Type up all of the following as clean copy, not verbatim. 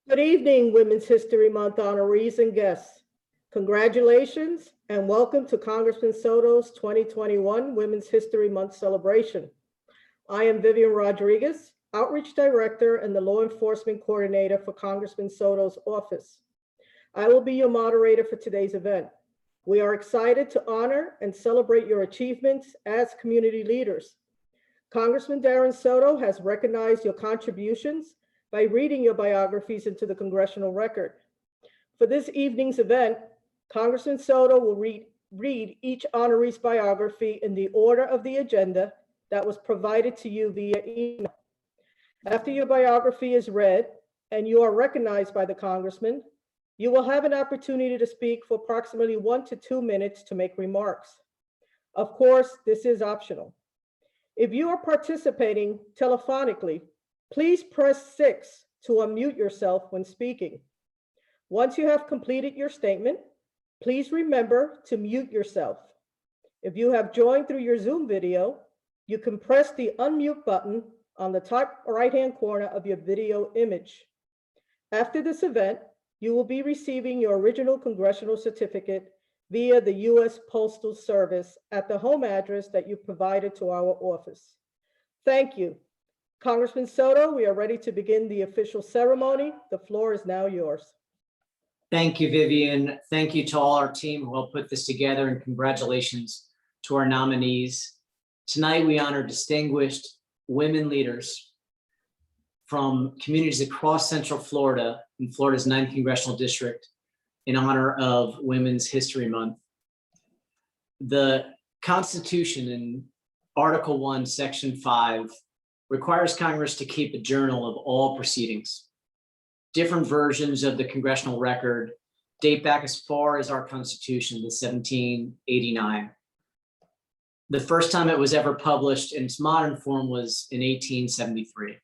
Good evening, Women's History Month honorees and guests. Congratulations and welcome to Congressman Soto's 2021 Women's History Month celebration. I am Vivian Rodriguez, Outreach Director and the Law Enforcement Coordinator for Congressman Soto's office. I will be your moderator for today's event. We are excited to honor and celebrate your achievements as community leaders. Congressman Darren Soto has recognized your contributions by reading your biographies into the congressional record. For this evening's event, Congressman Soto will read each honoree's biography in the order of the agenda that was provided to you via email. After your biography is read and you are recognized by the Congressman, you will have an opportunity to speak for approximately 1 to 2 minutes to make remarks. Of course, this is optional. If you are participating telephonically, please press 6 to unmute yourself when speaking. Once you have completed your statement, please remember to mute yourself. If you have joined through your Zoom video, you can press the unmute button on the top right-hand corner of your video image. After this event, you will be receiving your original congressional certificate via the U.S. Postal Service at the home address that you provided to our office. Thank you. Congressman Soto, we are ready to begin the official ceremony. The floor is now yours. Thank you, Vivian. Thank you to all our team who helped put this together, and congratulations to our nominees. Tonight, we honor distinguished women leaders from communities across Central Florida in Florida's 9th Congressional District in honor of Women's History Month. The Constitution in Article 1, Section 5 requires Congress to keep a journal of all proceedings. Different versions of the congressional record date back as far as our Constitution, to 1789. The first time it was ever published in its modern form was in 1873.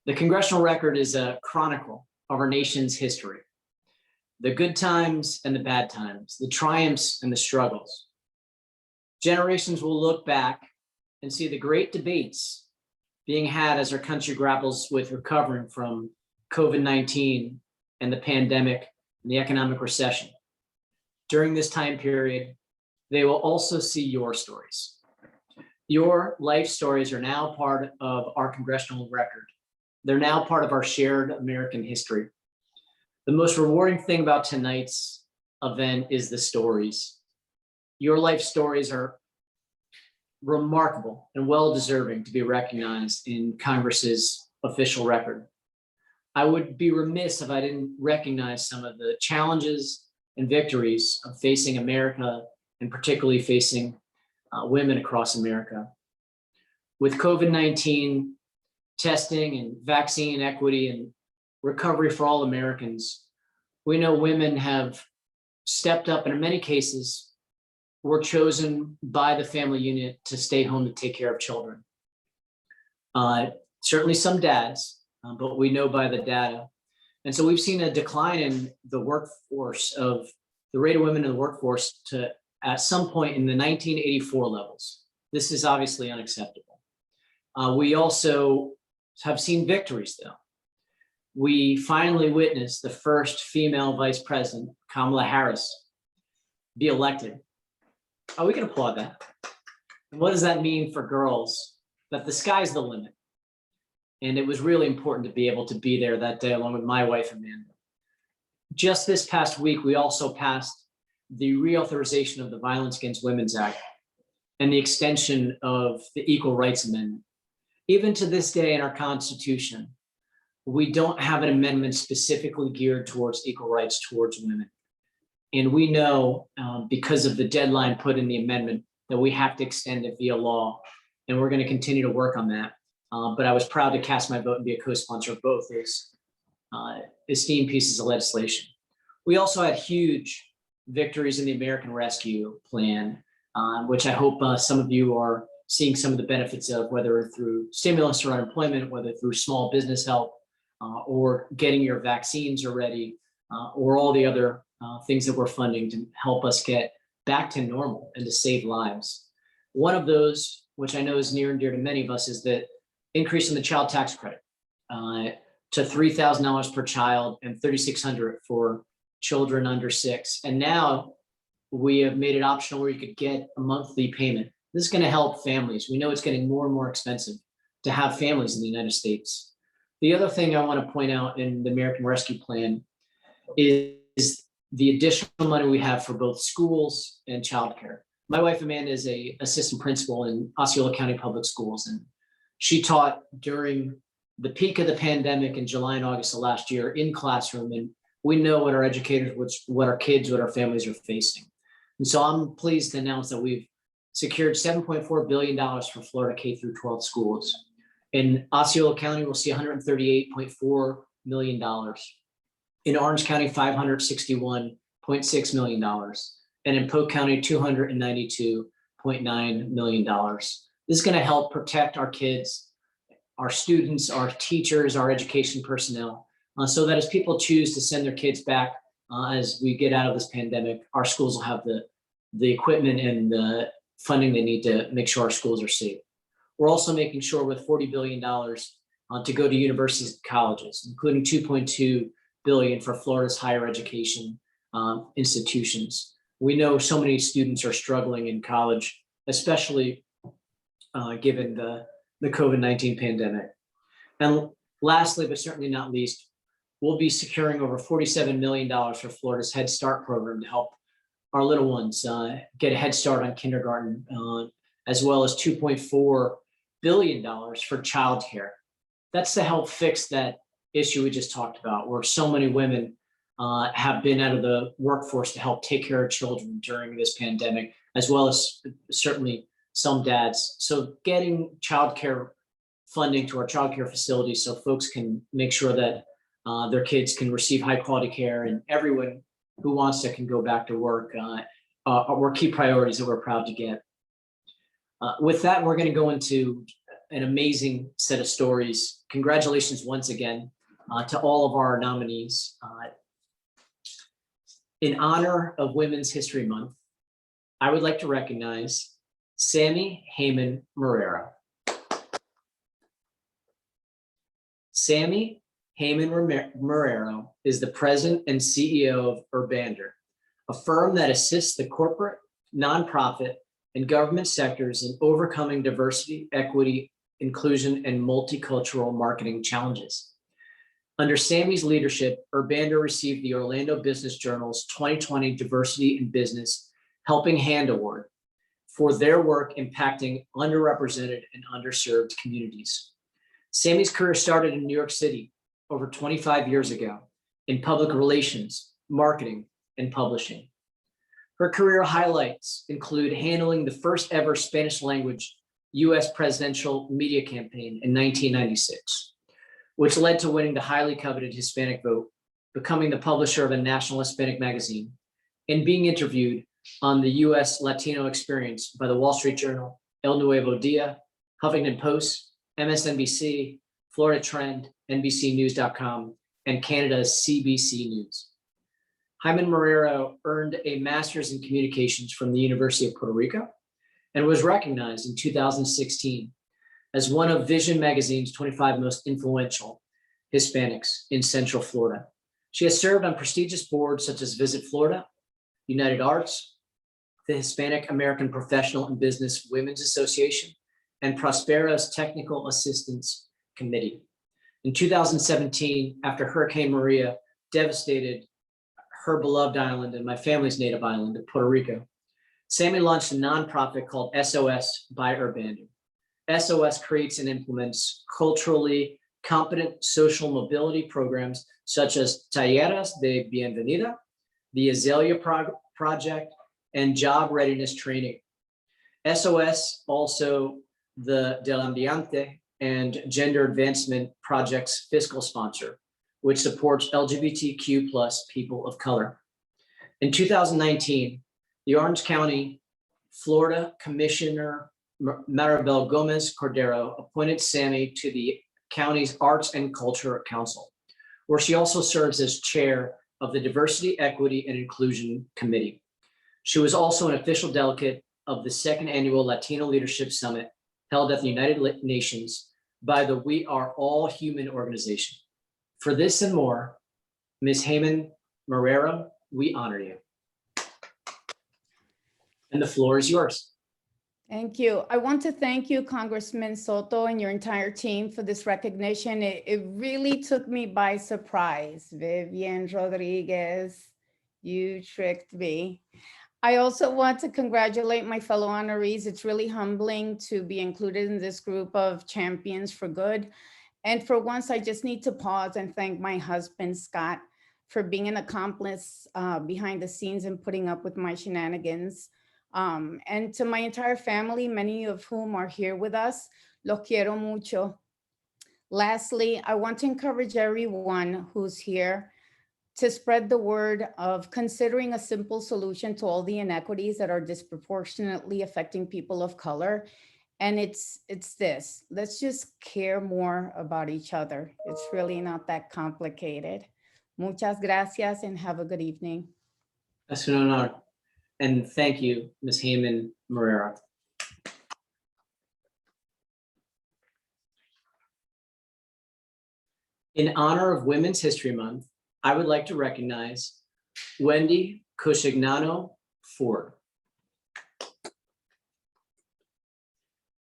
The congressional record is a chronicle of our nation's history, the good times and the bad times, the triumphs and the struggles. Generations will look back and see the great debates being had as our country grapples with recovering from COVID-19 and the pandemic and the economic recession. During this time period, they will also see your stories. Your life stories are now part of our congressional record. They're now part of our shared American history. The most rewarding thing about tonight's event is the stories. Your life stories are remarkable and well-deserving to be recognized in Congress's official record. I would be remiss if I didn't recognize some of the challenges and victories of facing America, and particularly facing women across America. With COVID-19 testing and vaccine equity and recovery for all Americans, we know women have stepped up, and in many cases, were chosen by the family unit to stay home to take care of children. Certainly some dads, but we know by the data. And so we've seen a decline in the workforce of the rate of women in the workforce to at some point in the 1984 levels. This is obviously unacceptable. We also have seen victories though. We finally witnessed the first female vice president, Kamala Harris, be elected. Oh, we can applaud that. And what does that mean for girls? That the sky's the limit. And it was really important to be able to be there that day along with my wife, Amanda. Just this past week, we also passed the reauthorization of the Violence Against Women's Act and the extension of the Equal Rights Amendment. Even to this day in our Constitution, we don't have an amendment specifically geared towards equal rights towards women. And we know because of the deadline put in the amendment that we have to extend it via law, and we're going to continue to work on that. But I was proud to cast my vote and be a co-sponsor of both those esteemed pieces of legislation. We also had huge victories in the American Rescue Plan, which I hope some of you are seeing some of the benefits of, whether through stimulus or unemployment, whether through small business help, or getting your vaccines already, or all the other things that we're funding to help us get back to normal and to save lives. One of those, which I know is near and dear to many of us, is the increase in the child tax credit. to $3,000 per child and $3,600 for children under 6. And now we have made it optional where you could get a monthly payment. This is going to help families. We know it's getting more and more expensive to have families in the United States. The other thing I want to point out in the American Rescue Plan is the additional money we have for both schools and childcare. My wife, Amanda, is an assistant principal in Osceola County Public Schools, and she taught during the peak of the pandemic in July and August of last year in classroom, and we know what our educators, what our kids, what our families are facing. And so I'm pleased to announce that we've secured $7.4 billion for Florida K through 12 schools. In Osceola County, we'll see $138.4 million. In Orange County, $561.6 million. And in Polk County, $292.9 million. This is going to help protect our kids, our students, our teachers, our education personnel, so that as people choose to send their kids back as we get out of this pandemic, our schools will have the equipment and the funding they need to make sure our schools are safe. We're also making sure with $40 billion to go to universities and colleges, including $2.2 billion for Florida's higher education institutions. We know so many students are struggling in college, especially given the COVID-19 pandemic. And lastly, but certainly not least, we'll be securing over $47 million for Florida's Head Start program to help our little ones get a head start on kindergarten, as well as $2.4 billion for childcare. That's to help fix that issue we just talked about, where so many women have been out of the workforce to help take care of children during this pandemic, as well as certainly some dads. So getting childcare funding to our childcare facilities so folks can make sure that their kids can receive high quality care, and everyone who wants to can go back to work were key priorities that we're proud to get. With that, we're going to go into an amazing set of stories. Congratulations once again to all of our nominees. In honor of Women's History Month, I would like to recognize Sami Haiman-Marrero. Sami Haiman-Marrero is the president and CEO of Urbander, a firm that assists the corporate, nonprofit, and government sectors in overcoming diversity, equity, inclusion, and multicultural marketing challenges. Under Sami's leadership, Urbander received the Orlando Business Journal's 2020 Diversity in Business Helping Hand Award for their work impacting underrepresented and underserved communities. Sami's career started in New York City over 25 years ago in public relations, marketing, and publishing. Her career highlights include handling the first ever Spanish language US presidential media campaign in 1996, which led to winning the highly coveted Hispanic vote, becoming the publisher of a national Hispanic magazine, and being interviewed on the US Latino Experience by the Wall Street Journal, El Nuevo Dia, Huffington Post, MSNBC, Florida Trend, NBCnews.com, and Canada's CBC News. Haiman-Marrero earned a master's in communications from the University of Puerto Rico and was recognized in 2016 as one of Vision magazine's 25 most influential Hispanics in Central Florida. She has served on prestigious boards such as Visit Florida, United Arts, the Hispanic American Professional and Business Women's Association, and Prospera's Technical Assistance Committee. In 2017, after Hurricane Maria devastated her beloved island and my family's native island of Puerto Rico, Sami launched a nonprofit called SOS by Urbander. SOS creates and implements culturally competent social mobility programs such as Talleres de Bienvenida, the Azalea Project, and job readiness training. SOS also the Del Ambiente and Gender Advancement Project's fiscal sponsor, which supports LGBTQ plus people of color. In 2019, the Orange County, Florida Commissioner Maribel Gomez Cordero appointed Sami to the county's Arts and Culture Council, where she also serves as chair of the Diversity, Equity, and Inclusion Committee. She was also an official delegate of the second annual Latino Leadership Summit held at the United Nations by the We Are All Human organization. For this and more, Ms. Haiman-Marrero, we honor you. And the floor is yours. Thank you. I want to thank you, Congressman Soto, and your entire team for this recognition. It really took me by surprise. Vivian Rodriguez, you tricked me. I also want to congratulate my fellow honorees. It's really humbling to be included in this group of champions for good. And for once, I just need to pause and thank my husband, Scott, for being an accomplice behind the scenes and putting up with my shenanigans. And to my entire family, many of whom are here with us, los quiero mucho. Lastly, I want to encourage everyone who's here to spread the word of considering a simple solution to all the inequities that are disproportionately affecting people of color. And it's this: let's just care more about each other. It's really not that complicated. Muchas gracias and have a good evening. Es un honor. And thank you, Ms. Haiman-Marrero. In honor of Women's History Month, I would like to recognize Wendy Coschignano Ford.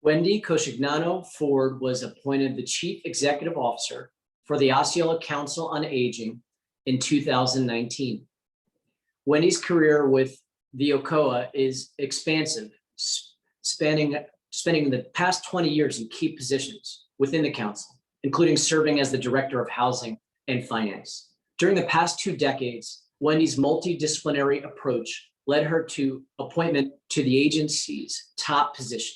Wendy Coschignano Ford was appointed the Chief Executive Officer for the Osceola Council on Aging in 2019. Wendy's career with the OCOA is expansive, spending the past 20 years in key positions within the council, including serving as the Director of Housing and Finance. During the past 2 decades, Wendy's multidisciplinary approach led her to appointment to the agency's top position.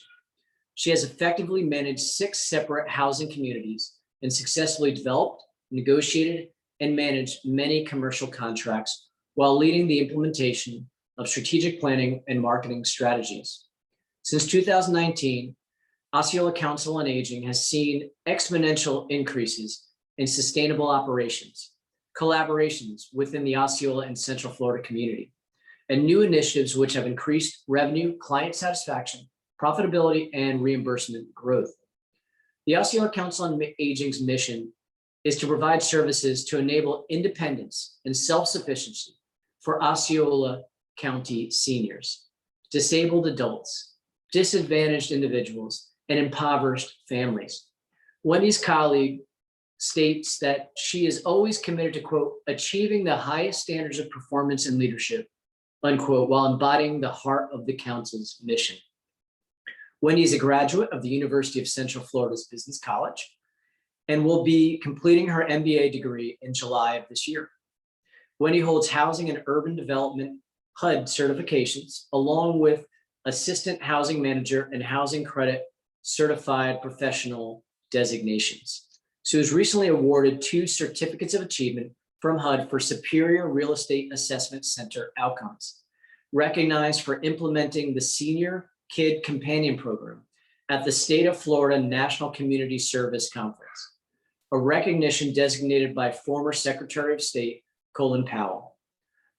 She has effectively managed 6 separate housing communities and successfully developed, negotiated, and managed many commercial contracts while leading the implementation of strategic planning and marketing strategies. Since 2019, Osceola Council on Aging has seen exponential increases in sustainable operations, collaborations within the Osceola and Central Florida community, and new initiatives which have increased revenue, client satisfaction, profitability, and reimbursement growth. The Osceola Council on Aging's mission is to provide services to enable independence and self-sufficiency for Osceola County seniors, disabled adults, disadvantaged individuals, and impoverished families. Wendy's colleague states that she is always committed to, quote, achieving the highest standards of performance and leadership, unquote, while embodying the heart of the council's mission. Wendy is a graduate of the University of Central Florida's Business College and will be completing her MBA degree in July of this year. Wendy holds Housing and Urban Development HUD certifications, along with Assistant Housing Manager and Housing Credit Certified Professional designations. She was recently awarded 2 certificates of achievement from HUD for Superior Real Estate Assessment Center outcomes, recognized for implementing the Senior Kid Companion Program at the State of Florida National Community Service Conference, a recognition designated by former Secretary of State Colin Powell.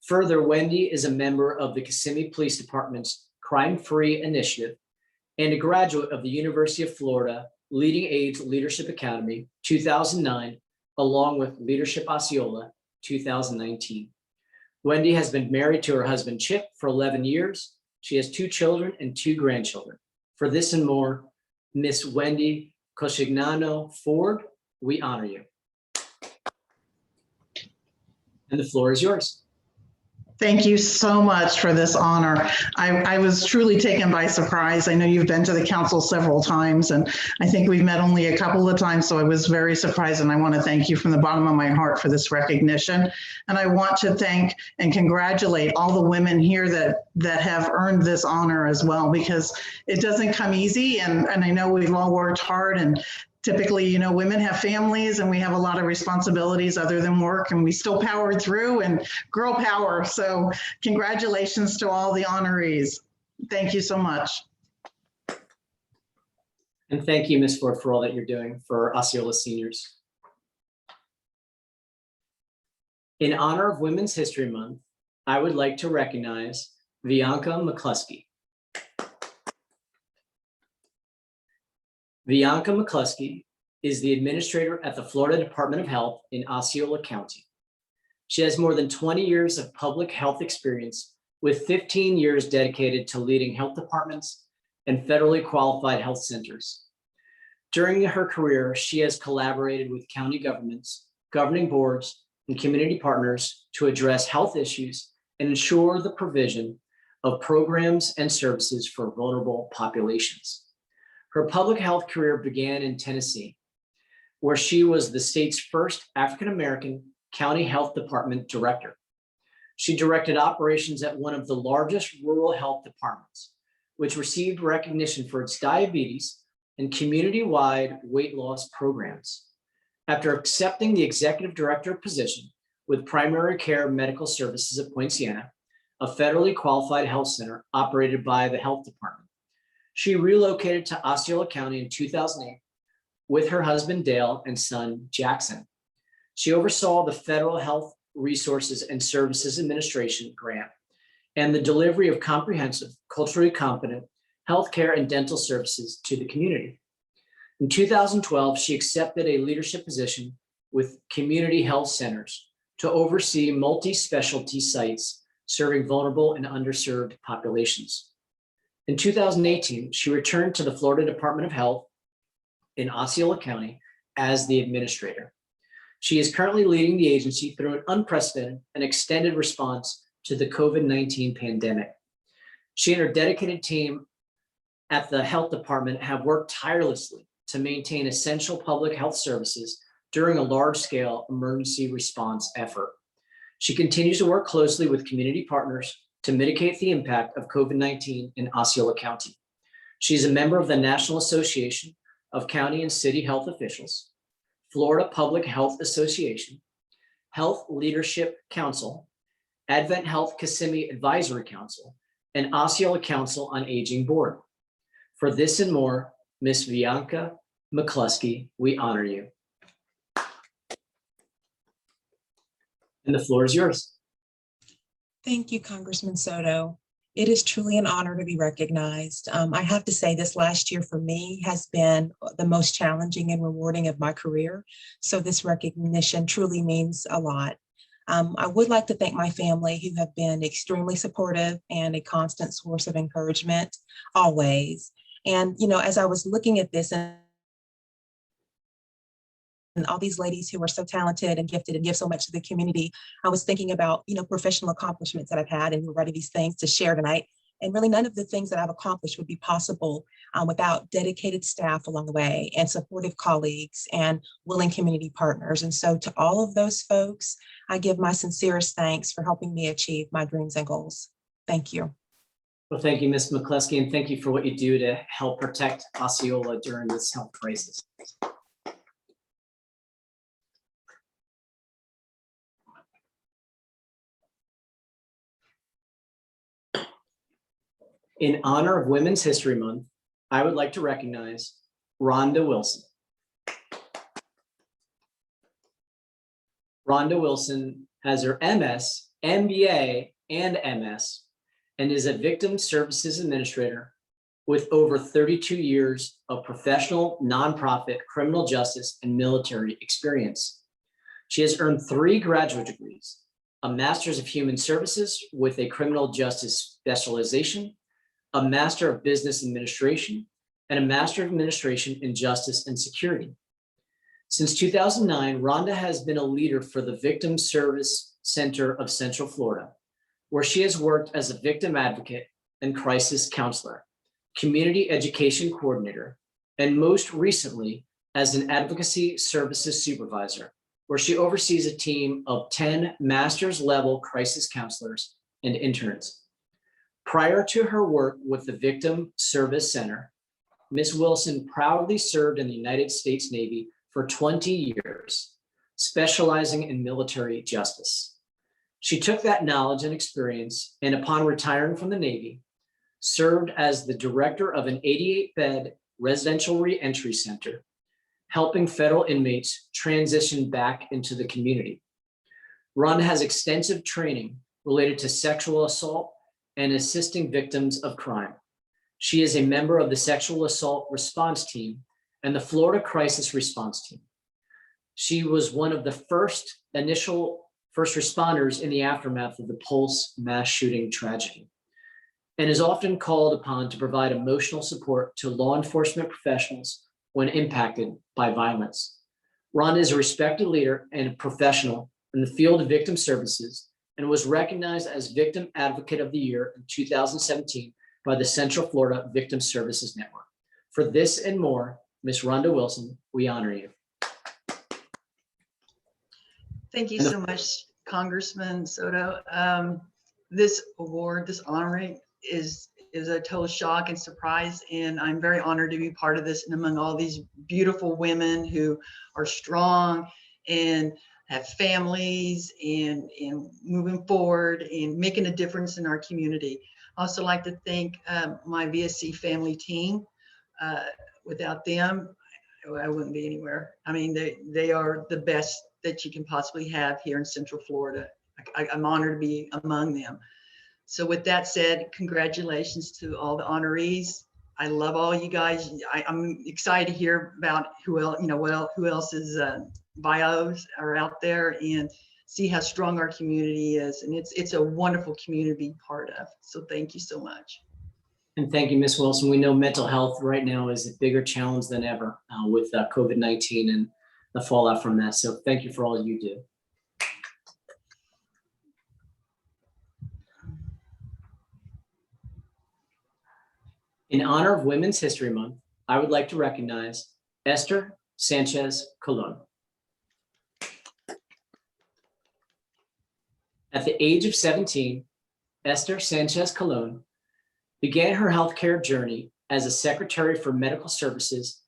Further, Wendy is a member of the Kissimmee Police Department's Crime-Free Initiative and a graduate of the University of Florida Leading Age Leadership Academy 2009, along with Leadership Osceola 2019. Wendy has been married to her husband Chip for 11 years. She has 2 children and 2 grandchildren. For this and more, Miss Wendy Coschignano Ford, we honor you. And the floor is yours. Thank you so much for this honor. I was truly taken by surprise. I know you've been to the council several times, and I think we've met only a couple of times, so I was very surprised, and I want to thank you from the bottom of my heart for this recognition. And I want to thank and congratulate all the women here that have earned this honor as well, because it doesn't come easy, and I know we've all worked hard, and typically, you know, women have families and we have a lot of responsibilities other than work, and we still powered through, and girl power. So congratulations to all the honorees. Thank you so much. And thank you, Ms. Ford, for all that you're doing for Osceola seniors. In honor of Women's History Month, I would like to recognize Bianca Mccluskey. Bianca Mccluskey is the administrator at the Florida Department of Health in Osceola County. She has more than 20 years of public health experience, with 15 years dedicated to leading health departments and federally qualified health centers. During her career, she has collaborated with county governments, governing boards, and community partners to address health issues and ensure the provision of programs and services for vulnerable populations. Her public health career began in Tennessee, where she was the state's first African-American county health department director. She directed operations at one of the largest rural health departments, which received recognition for its diabetes and community-wide weight loss programs. After accepting the executive director position with Primary Care Medical Services at Point Siena, a federally qualified health center operated by the health department, she relocated to Osceola County in 2008 with her husband Dale and son Jackson. She oversaw the Federal Health Resources and Services Administration grant and the delivery of comprehensive, culturally competent healthcare and dental services to the community. In 2012, she accepted a leadership position with community health centers to oversee multi-specialty sites serving vulnerable and underserved populations. In 2018, she returned to the Florida Department of Health in Osceola County as the administrator. She is currently leading the agency through an unprecedented and extended response to the COVID-19 pandemic. She and her dedicated team at the health department have worked tirelessly to maintain essential public health services during a large-scale emergency response effort. She continues to work closely with community partners to mitigate the impact of COVID-19 in Osceola County. She is a member of the National Association of County and City Health Officials, Florida Public Health Association, Health Leadership Council, Advent Health Kissimmee Advisory Council, and Osceola Council on Aging Board. For this and more, Ms. Bianca Mccluskey, we honor you. And the floor is yours. Thank you, Congressman Soto. It is truly an honor to be recognized. I have to say this last year for me has been the most challenging and rewarding of my career. So this recognition truly means a lot. I would like to thank my family who have been extremely supportive and a constant source of encouragement always. And, you know, as I was looking at this and all these ladies who are so talented and gifted and give so much to the community, I was thinking about, you know, professional accomplishments that I've had and writing these things to share tonight. And really none of the things that I've accomplished would be possible without dedicated staff along the way and supportive colleagues and willing community partners. And so to all of those folks, I give my sincerest thanks for helping me achieve my dreams and goals. Thank you. Well, thank you, Ms. Mccluskey, and thank you for what you do to help protect Osceola during this health crisis. In honor of Women's History Month, I would like to recognize Rhonda Wilson. Rhonda Wilson has her MS, MBA, and MS, and is a Victim Services Administrator with over 32 years of professional, nonprofit, criminal justice, and military experience. She has earned 3 graduate degrees, a Master's of Human Services with a criminal justice specialization, a Master of Business Administration, and a Master of Administration in Justice and Security. Since 2009, Rhonda has been a leader for the Victim Service Center of Central Florida, where she has worked as a victim advocate and crisis counselor, community education coordinator, and most recently as an advocacy services supervisor, where she oversees a team of 10 master's level crisis counselors and interns. Prior to her work with the Victim Service Center, Ms. Wilson proudly served in the United States Navy for 20 years, specializing in military justice. She took that knowledge and experience, and upon retiring from the Navy, served as the director of an 88-bed residential reentry center, helping federal inmates transition back into the community. Rhonda has extensive training related to sexual assault and assisting victims of crime. She is a member of the Sexual Assault Response Team and the Florida Crisis Response Team. She was one of the initial first responders in the aftermath of the Pulse mass shooting tragedy, and is often called upon to provide emotional support to law enforcement professionals when impacted by violence. Rhonda is a respected leader and a professional in the field of victim services and was recognized as Victim Advocate of the Year in 2017 by the Central Florida Victim Services Network. For this and more, Ms. Rhonda Wilson, we honor you. Thank you so much, Congressman Soto. This award, this honoring is a total shock and surprise, and I'm very honored to be part of this and among all these beautiful women who are strong and have families and moving forward and making a difference in our community. I also like to thank my VSC family team. Without them, I wouldn't be anywhere. I mean, they are the best that you can possibly have here in Central Florida. I'm honored to be among them. So with that said, congratulations to all the honorees. I love all you guys. I'm excited to hear about who else's bios are out there and see how strong our community is. And it's a wonderful community to be part of. So thank you so much. And thank you, Ms. Wilson. We know mental health right now is a bigger challenge than ever with COVID-19 and the fallout from that. So thank you for all you do. In honor of Women's History Month, I would like to recognize Esther Sanchez Colon. At the age of 17, Esther Sanchez Colon began her healthcare journey as a secretary for medical services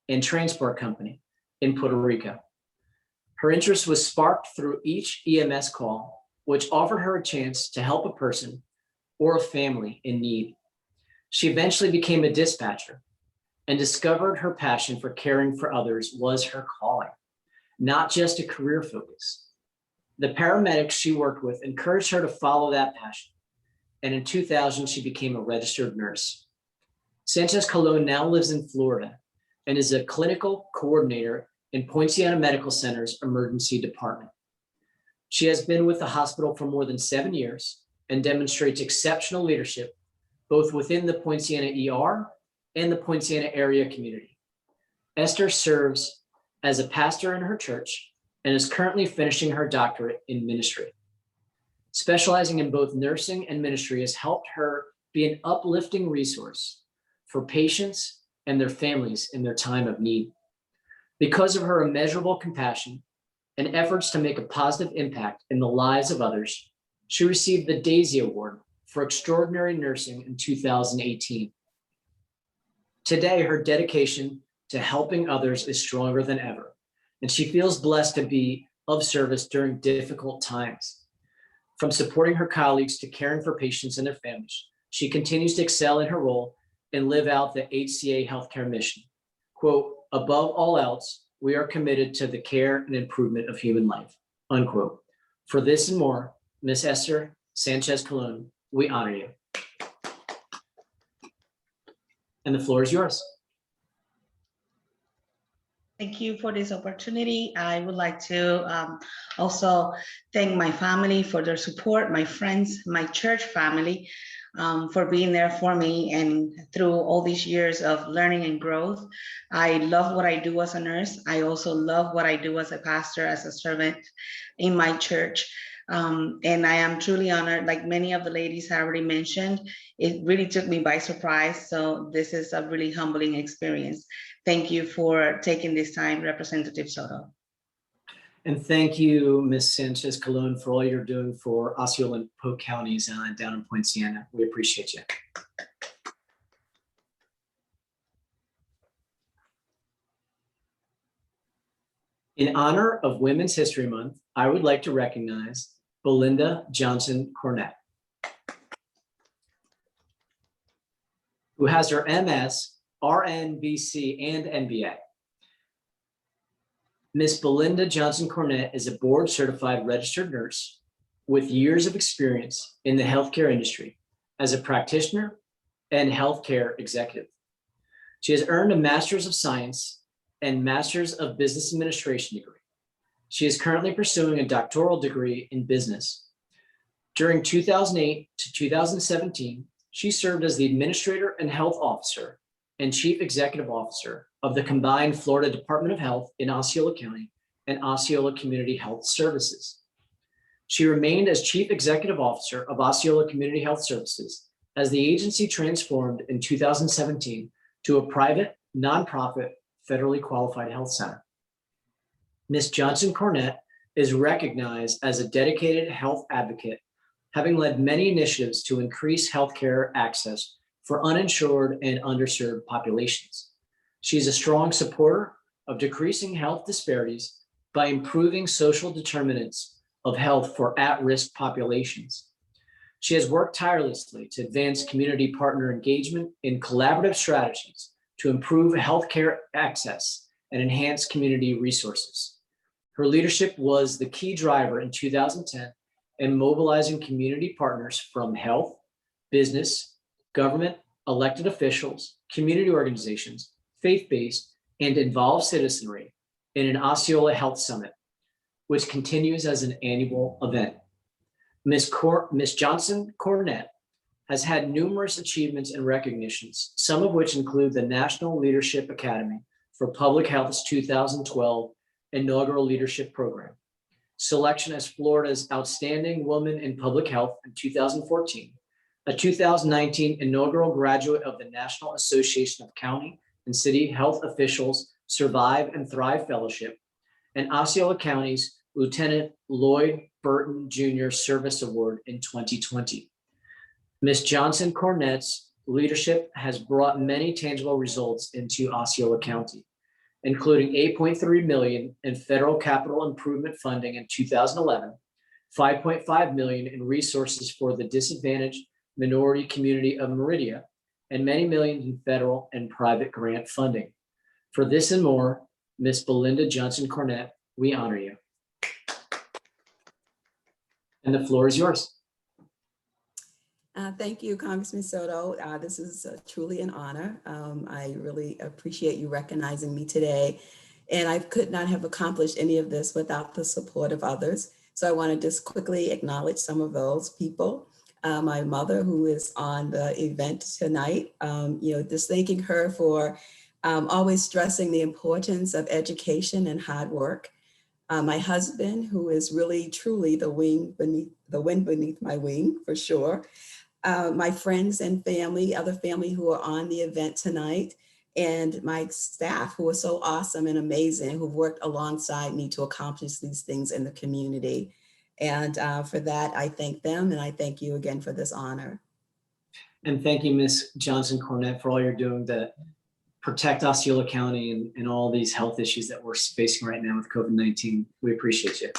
and transport company in Puerto Rico. Her interest was sparked through each EMS call, which offered her a chance to help a person or a family in need. She eventually became a dispatcher and discovered her passion for caring for others was her calling, not just a career focus. The paramedics she worked with encouraged her to follow that passion, and in 2000, she became a registered nurse. Sanchez Colon now lives in Florida and is a clinical coordinator in Poinciana Medical Center's emergency department. She has been with the hospital for more than 7 years and demonstrates exceptional leadership both within the Poinciana ER and the Poinciana area community. Esther serves as a pastor in her church and is currently finishing her doctorate in ministry. Specializing in both nursing and ministry has helped her be an uplifting resource for patients and their families in their time of need. Because of her immeasurable compassion and efforts to make a positive impact in the lives of others, she received the Daisy Award for Extraordinary Nursing in 2018. Today, her dedication to helping others is stronger than ever, and she feels blessed to be of service during difficult times. From supporting her colleagues to caring for patients and their families, she continues to excel in her role and live out the HCA healthcare mission. Quote, above all else, we are committed to the care and improvement of human life, unquote. For this and more, Ms. Esther Sanchez Colon, we honor you. And the floor is yours. Thank you for this opportunity. I would like to also thank my family for their support, my friends, my church family for being there for me and through all these years of learning and growth. I love what I do as a nurse. I also love what I do as a pastor, as a servant in my church. And I am truly honored, like many of the ladies have already mentioned, it really took me by surprise. So this is a really humbling experience. Thank you for taking this time, Representative Soto. And thank you, Ms. Sanchez Colon, for all you're doing for Osceola and Polk counties down in Poinciana. We appreciate you. In honor of Women's History Month, I would like to recognize Belinda Johnson-Cornett, who has her MS, RN, and MBA. Ms. Belinda Johnson-Cornett is a board-certified registered nurse with years of experience in the healthcare industry as a practitioner and healthcare executive. She has earned a Master's of Science and Master's of Business Administration degree. She is currently pursuing a doctoral degree in business. During 2008 to 2017, she served as the Administrator and Health Officer and Chief Executive Officer of the combined Florida Department of Health in Osceola County and Osceola Community Health Services. She remained as Chief Executive Officer of Osceola Community Health Services as the agency transformed in 2017 to a private, nonprofit, federally qualified health center. Ms. Johnson-Cornett is recognized as a dedicated health advocate, having led many initiatives to increase healthcare access for uninsured and underserved populations. She is a strong supporter of decreasing health disparities by improving social determinants of health for at-risk populations. She has worked tirelessly to advance community partner engagement in collaborative strategies to improve healthcare access and enhance community resources. Her leadership was the key driver in 2010 in mobilizing community partners from health, business, government, elected officials, community organizations, faith-based, and involved citizenry in an Osceola Health Summit, which continues as an annual event. Ms. Johnson-Cornett has had numerous achievements and recognitions, some of which include the National Leadership Academy for Public Health's 2012 inaugural leadership program, selection as Florida's Outstanding Woman in Public Health in 2014, a 2019 inaugural graduate of the National Association of County and City Health Officials Survive and Thrive Fellowship, and Osceola County's Lieutenant Lloyd Burton Jr. Service Award in 2020. Ms. Johnson-Cornett's leadership has brought many tangible results into Osceola County, including $8.3 million in federal capital improvement funding in 2011, $5.5 million in resources for the disadvantaged minority community of Meridia, and many millions in federal and private grant funding. For this and more, Ms. Belinda Johnson-Cornett, we honor you. And the floor is yours. Thank you, Congressman Soto. This is truly an honor. I really appreciate you recognizing me today. And I could not have accomplished any of this without the support of others. So I want to just quickly acknowledge some of those people. My mother, who is on the event tonight, just thanking her for always stressing the importance of education and hard work. My husband, who is really truly the wind beneath my wing, for sure. My friends and family, other family who are on the event tonight, and my staff who are so awesome and amazing, who've worked alongside me to accomplish these things in the community. And for that, I thank them, and I thank you again for this honor. And thank you, Ms. Johnson-Cornett, for all you're doing to protect Osceola County and all these health issues that we're facing right now with COVID-19. We appreciate you.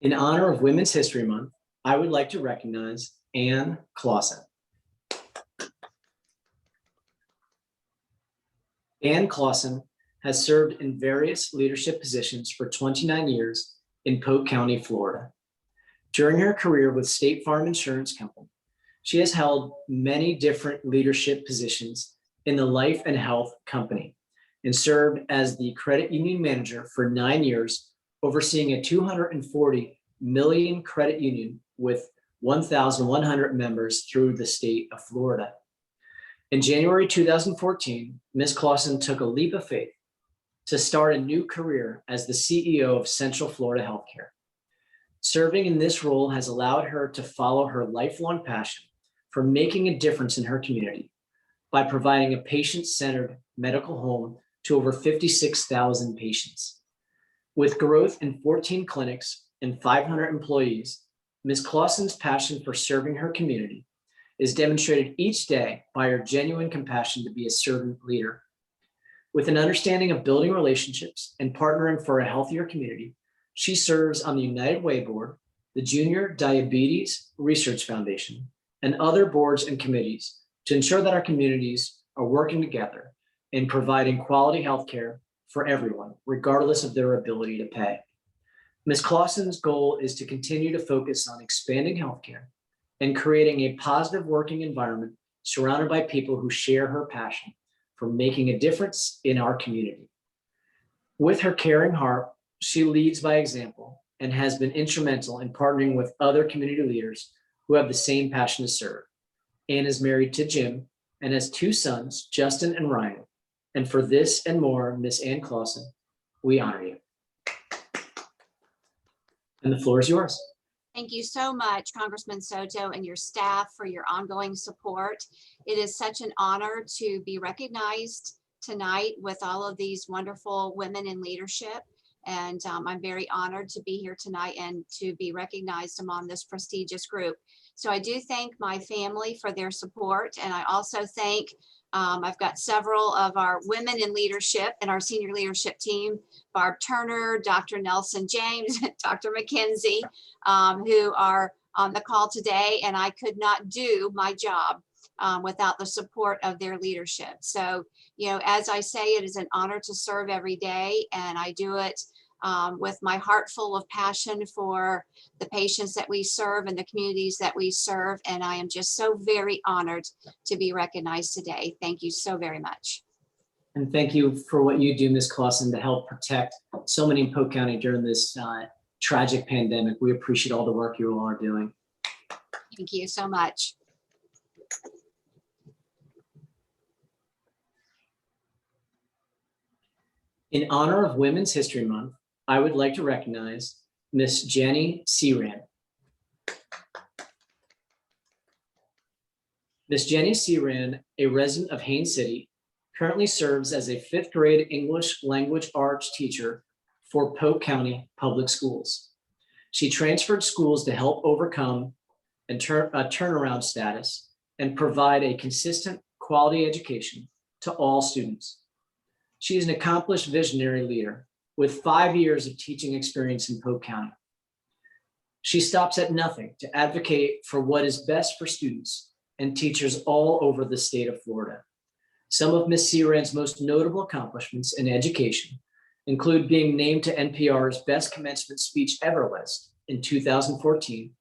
In honor of Women's History Month, I would like to recognize Ann Claussen. Ann Claussen has served in various leadership positions for 29 years in Polk County, Florida. During her career with State Farm Insurance Company, she has held many different leadership positions in the life and health company and served as the credit union manager for 9 years, overseeing a 240 million credit union with 1,100 members through the state of Florida. In January 2014, Ms. Claussen took a leap of faith to start a new career as the CEO of Central Florida Healthcare. Serving in this role has allowed her to follow her lifelong passion for making a difference in her community by providing a patient-centered medical home to over 56,000 patients. With growth in 14 clinics and 500 employees, Ms. Claussen's passion for serving her community is demonstrated each day by her genuine compassion to be a servant leader. With an understanding of building relationships and partnering for a healthier community, she serves on the United Way Board, the Junior Diabetes Research Foundation, and other boards and committees to ensure that our communities are working together in providing quality healthcare for everyone, regardless of their ability to pay. Ms. Claussen's goal is to continue to focus on expanding healthcare, and creating a positive working environment surrounded by people who share her passion for making a difference in our community. With her caring heart, she leads by example and has been instrumental in partnering with other community leaders who have the same passion to serve. Anne is married to Jim and has 2 sons, Justin and Ryan. And for this and more, Miss Anne Claussen, we honor you. And the floor is yours. Thank you so much, Congressman Soto, and your staff for your ongoing support. It is such an honor to be recognized tonight with all of these wonderful women in leadership. And I'm very honored to be here tonight and to be recognized among this prestigious group. So I do thank my family for their support. And I also thank, I've got several of our women in leadership and our senior leadership team, Barb Turner, Dr. Nelson James, Dr. McKenzie, who are on the call today. And I could not do my job without the support of their leadership. So, you know, as I say, it is an honor to serve every day, and I do it with my heart full of passion for the patients that we serve and the communities that we serve. And I am just so very honored to be recognized today. Thank you so very much. And thank you for what you do, Ms. Claussen, to help protect so many in Polk County during this tragic pandemic. We appreciate all the work you all are doing. Thank you so much. In honor of Women's History Month, I would like to recognize Miss Jennie Searan. Miss Jennie Searan, a resident of Haines City, currently serves as a 5th grade English language arts teacher for Polk County Public Schools. She transferred schools to help overcome a turnaround status and provide a consistent quality education to all students. She is an accomplished visionary leader with 5 years of teaching experience in Polk County. She stops at nothing to advocate for what is best for students and teachers all over the state of Florida. Some of Ms. Searan's most notable accomplishments in education include being named to NPR's Best Commencement Speech Ever list in 2014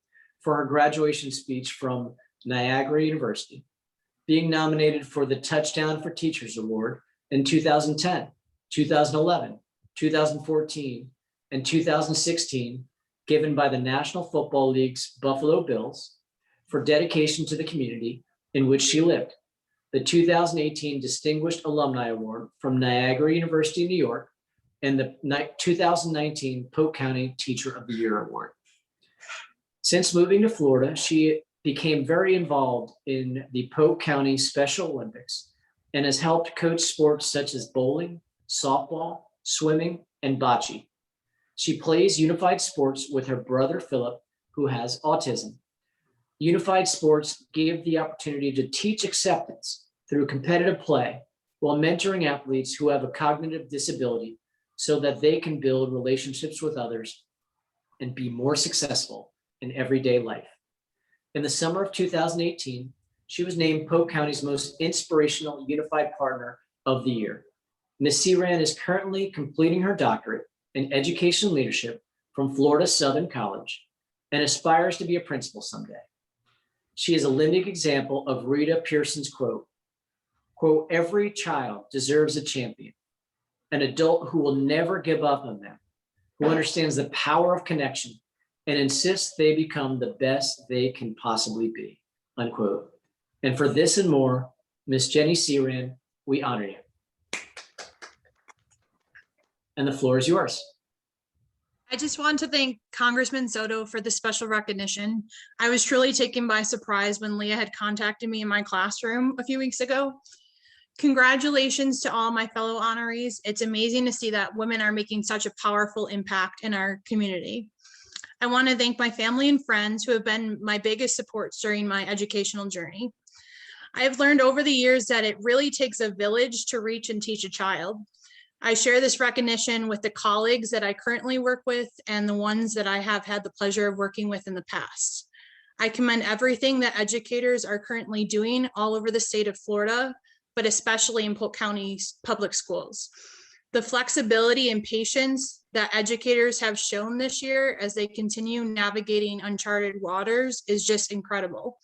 for her graduation speech from Niagara University, being nominated for the Touchdown for Teachers Award in 2010, 2011, 2014, and 2016, given by the National Football League's Buffalo Bills for dedication to the community in which she lived, the 2018 Distinguished Alumni Award from Niagara University, New York, and the 2019 Polk County Teacher of the Year Award. Since moving to Florida, she became very involved in the Polk County Special Olympics and has helped coach sports such as bowling, softball, swimming, and bocce. She plays unified sports with her brother, Philip, who has autism. Unified sports give the opportunity to teach acceptance through competitive play while mentoring athletes who have a cognitive disability so that they can build relationships with others and be more successful in everyday life. In the summer of 2018, she was named Polk County's most inspirational unified partner of the year. Ms. Searan is currently completing her doctorate in education leadership from Florida Southern College and aspires to be a principal someday. She is a living example of Rita Pearson's quote, "Every child deserves a champion, an adult who will never give up on them, who understands the power of connection and insists they become the best they can possibly be," unquote. And for this and more, Ms. Jennie Searan, we honor you. And the floor is yours. I just want to thank Congressman Soto for this special recognition. I was truly taken by surprise when Leah had contacted me in my classroom a few weeks ago. Congratulations to all my fellow honorees. It's amazing to see that women are making such a powerful impact in our community. I want to thank my family and friends who have been my biggest supports during my educational journey. I have learned over the years that it really takes a village to reach and teach a child. I share this recognition with the colleagues that I currently work with and the ones that I have had the pleasure of working with in the past. I commend everything that educators are currently doing all over the state of Florida, but especially in Polk County public schools. The flexibility and patience that educators have shown this year as they continue navigating uncharted waters is just incredible.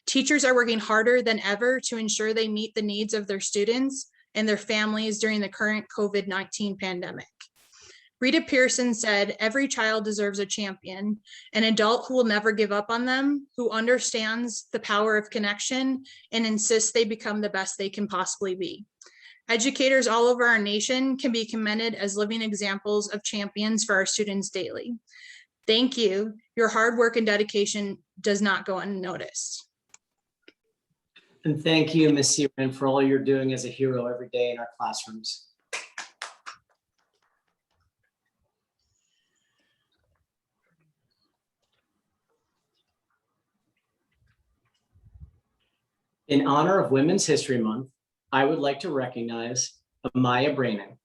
Teachers are working harder than ever to ensure they meet the needs of their students and their families during the current COVID-19 pandemic. Rita Pearson said, "Every child deserves a champion, an adult who will never give up on them, who understands the power of connection and insists they become the best they can possibly be." Educators all over our nation can be commended as living examples of champions for our students daily. Thank you. Your hard work and dedication does not go unnoticed. And thank you, Ms. Searan, for all you're doing as a hero every day in our classrooms. In honor of Women's History Month, I would like to recognize Amaya Brannon.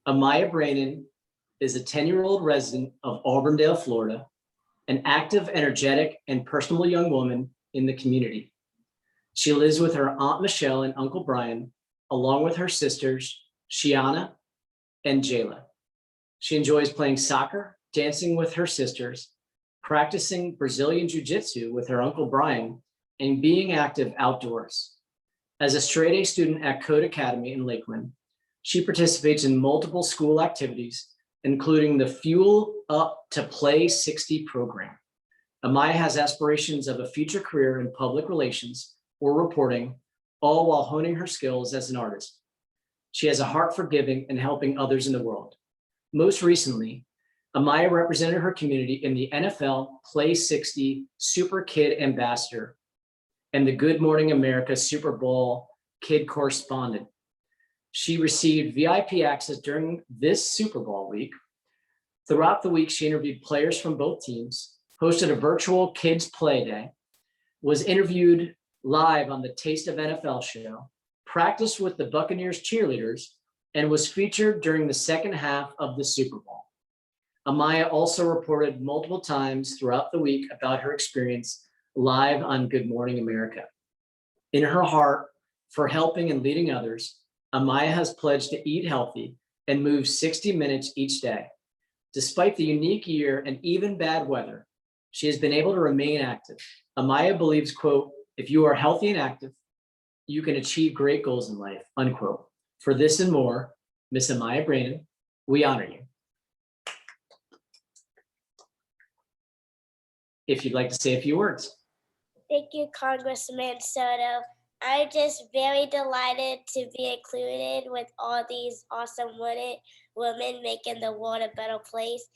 Amaya Brannon is a 10-year-old resident of Auburndale, Florida, an active, energetic, and personable young woman in the community. She lives with her Aunt Michelle and Uncle Brian, along with her sisters, Shiana and Jayla. She enjoys playing soccer, dancing with her sisters, practicing Brazilian Jiu-Jitsu with her Uncle Brian, and being active outdoors. As a straight-A student at Code Academy in Lakeland, she participates in multiple school activities, including the Fuel Up to Play 60 program. Amaya has aspirations of a future career in public relations or reporting, all while honing her skills as an artist. She has a heart for giving and helping others in the world. Most recently, Amaya represented her community in the NFL Play 60 Super Kid Ambassador and the Good Morning America Super Bowl Kid Correspondent. She received VIP access during this Super Bowl week. Throughout the week, she interviewed players from both teams, hosted a virtual Kids Play Day, was interviewed live on the Taste of NFL show, practiced with the Buccaneers cheerleaders, and was featured during the second half of the Super Bowl. Amaya also reported multiple times throughout the week about her experience live on Good Morning America. In her heart for helping and leading others, Amaya has pledged to eat healthy and move 60 minutes each day. Despite the unique year and even bad weather, she has been able to remain active. Amaya believes, quote, "If you are healthy and active, you can achieve great goals in life," unquote. For this and more, Miss Amaya Brannon, we honor you. If you'd like to say a few words. Thank you, Congressman Soto. I'm just very delighted to be included with all these awesome women making the world a better place.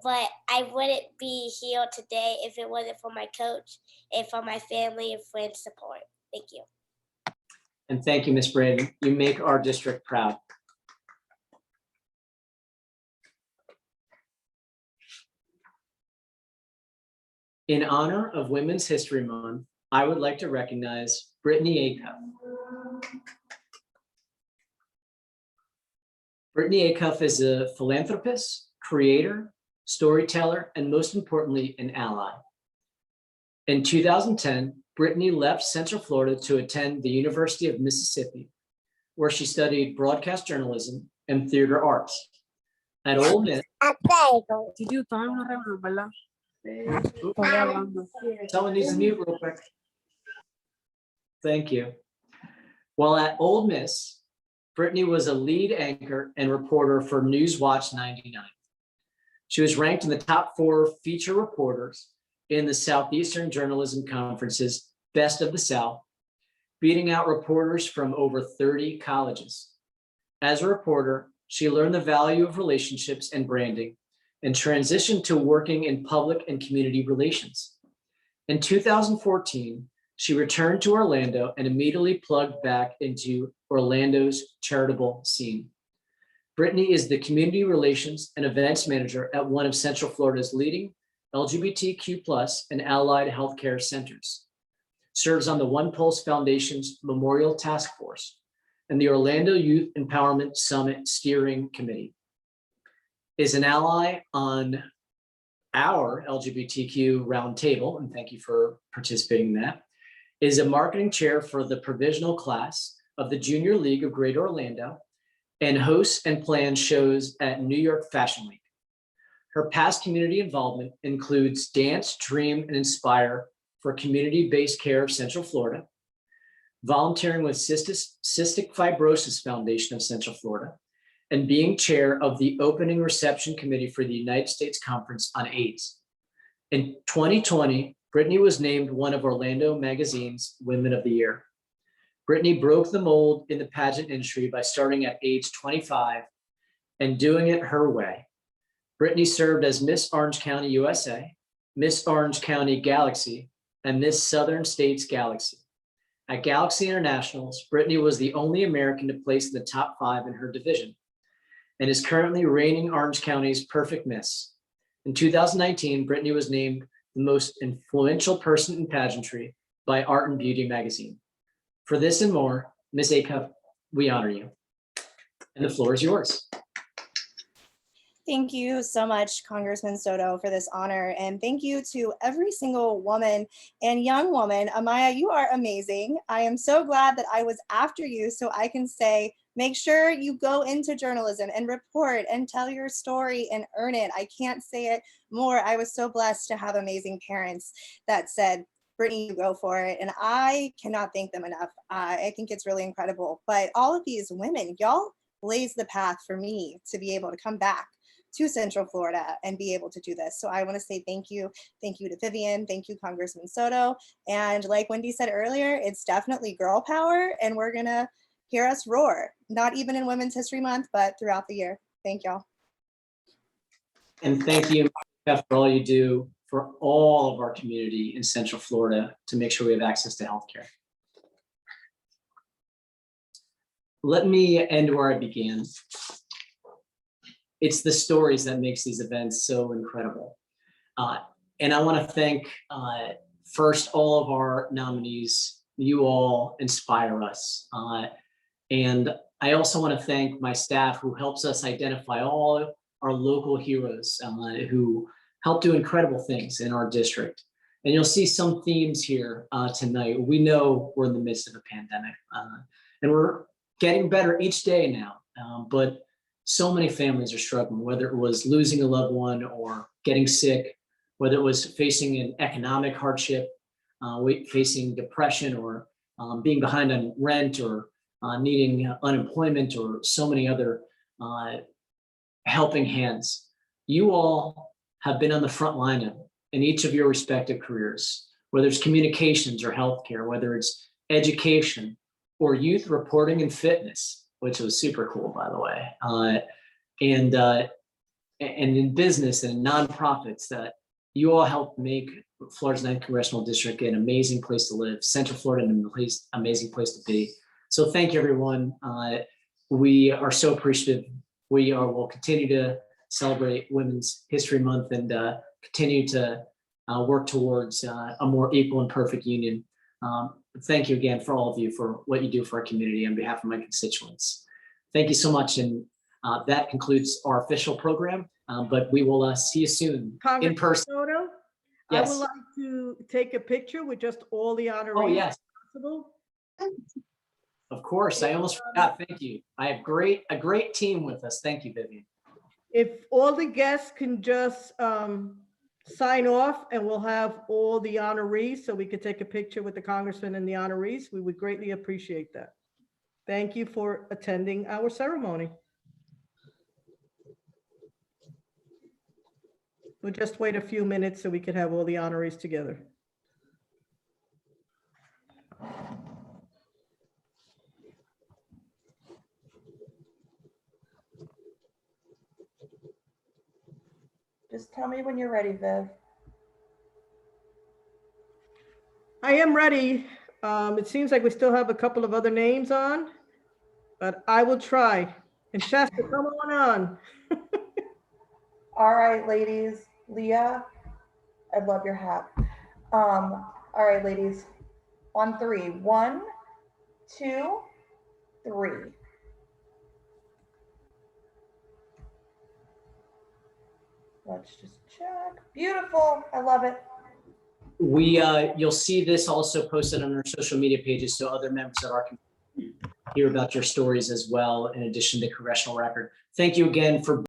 But I wouldn't be here today if it wasn't for my coach and for my family and friends' support. Thank you. And thank you, Ms. Brannon. You make our district proud. In honor of Women's History Month, I would like to recognize Brittany Acuff. Brittany Acuff is a philanthropist, creator, storyteller, and most importantly, an ally. In 2010, Brittany left Central Florida to attend the University of Mississippi, where she studied broadcast journalism and theater arts. At Ole Miss, someone needs to mute real quick. Thank you. While at Ole Miss, Brittany was a lead anchor and reporter for Newswatch 99. She was ranked in the top 4 feature reporters in the Southeastern Journalism Conference's Best of the South, beating out reporters from over 30 colleges. As a reporter, she learned the value of relationships and branding and transitioned to working in public and community relations. In 2014, she returned to Orlando and immediately plugged back into Orlando's charitable scene. Brittany is the community relations and events manager at one of Central Florida's leading LGBTQ+ and allied healthcare centers, serves on the One Pulse Foundation's Memorial Task Force and the Orlando Youth Empowerment Summit Steering Committee, is an ally on our LGBTQ roundtable, and thank you for participating in that, is a marketing chair for the provisional class of the Junior League of Greater Orlando and hosts and plans shows at New York Fashion Week. Her past community involvement includes Dance, Dream, and Inspire for Community-Based Care of Central Florida, volunteering with Cystic Fibrosis Foundation of Central Florida, and being chair of the opening reception committee for the United States Conference on AIDS. In 2020, Brittany was named one of Orlando Magazine's Women of the Year. Brittany broke the mold in the pageant industry by starting at age 25 and doing it her way. Brittany served as Miss Orange County USA, Miss Orange County Galaxy, and Miss Southern States Galaxy. At Galaxy Internationals, Brittany was the only American to place in the top 5 in her division and is currently reigning Orange County's perfect miss. In 2019, Brittany was named the most influential person in pageantry by Art and Beauty magazine. For this and more, Ms. Acuff, we honor you. And the floor is yours. Thank you so much, Congressman Soto, for this honor. And thank you to every single woman and young woman. Amaya, you are amazing. I am so glad that I was after you so I can say, make sure you go into journalism and report and tell your story and earn it. I can't say it more. I was so blessed to have amazing parents that said, Brittany, you go for it. And I cannot thank them enough. I think it's really incredible. But all of these women, y'all blazed the path for me to be able to come back to Central Florida and be able to do this. So I want to say thank you. Thank you to Vivian. Thank you, Congressman Soto. And like Wendy said earlier, it's definitely girl power and we're going to hear us roar, not even in Women's History Month, but throughout the year. Thank y'all. And thank you for all you do for all of our community in Central Florida to make sure we have access to healthcare. Let me end where I began. It's the stories that makes these events so incredible. And I want to thank first all of our nominees. You all inspire us. And I also want to thank my staff who helps us identify all our local heroes who help do incredible things in our district. And you'll see some themes here tonight. We know we're in the midst of a pandemic and we're getting better each day now, but so many families are struggling, whether it was losing a loved one or getting sick, whether it was facing an economic hardship, facing depression or being behind on rent or needing unemployment or so many other helping hands. You all have been on the front line in each of your respective careers, whether it's communications or healthcare, whether it's education or youth reporting and fitness, which was super cool, by the way, and in business and nonprofits that you all helped make Florida's 9th Congressional District an amazing place to live, Central Florida an amazing place to be. So thank you, everyone. We are so appreciative. Will continue to celebrate Women's History Month and continue to work towards a more equal and perfect union. Thank you again for all of you for what you do for our community on behalf of my constituents. Thank you so much. And that concludes our official program, but we will see you soon in person. Soto, Yes. I would like to take a picture with just all the honorees. Oh, yes. Possible. Of course, I almost forgot. Thank you. I have a great team with us. Thank you, Vivian. If all the guests can just sign off and we'll have all the honorees so we could take a picture with the congressman and the honorees, we would greatly appreciate that. Thank you for attending our ceremony. We'll just wait a few minutes so we could have all the honorees together. Just tell me when you're ready, Viv. I am ready. It seems like we still have a couple of other names on, but I will try. And Shasta, come on. All right, ladies. Leah, I love your hat. All right, ladies. On 3. 1, 2, 3. Let's just check. Beautiful. I love it. You'll see this also posted on our social media pages so other members of our community hear about your stories as well, in addition to congressional record. Thank you again for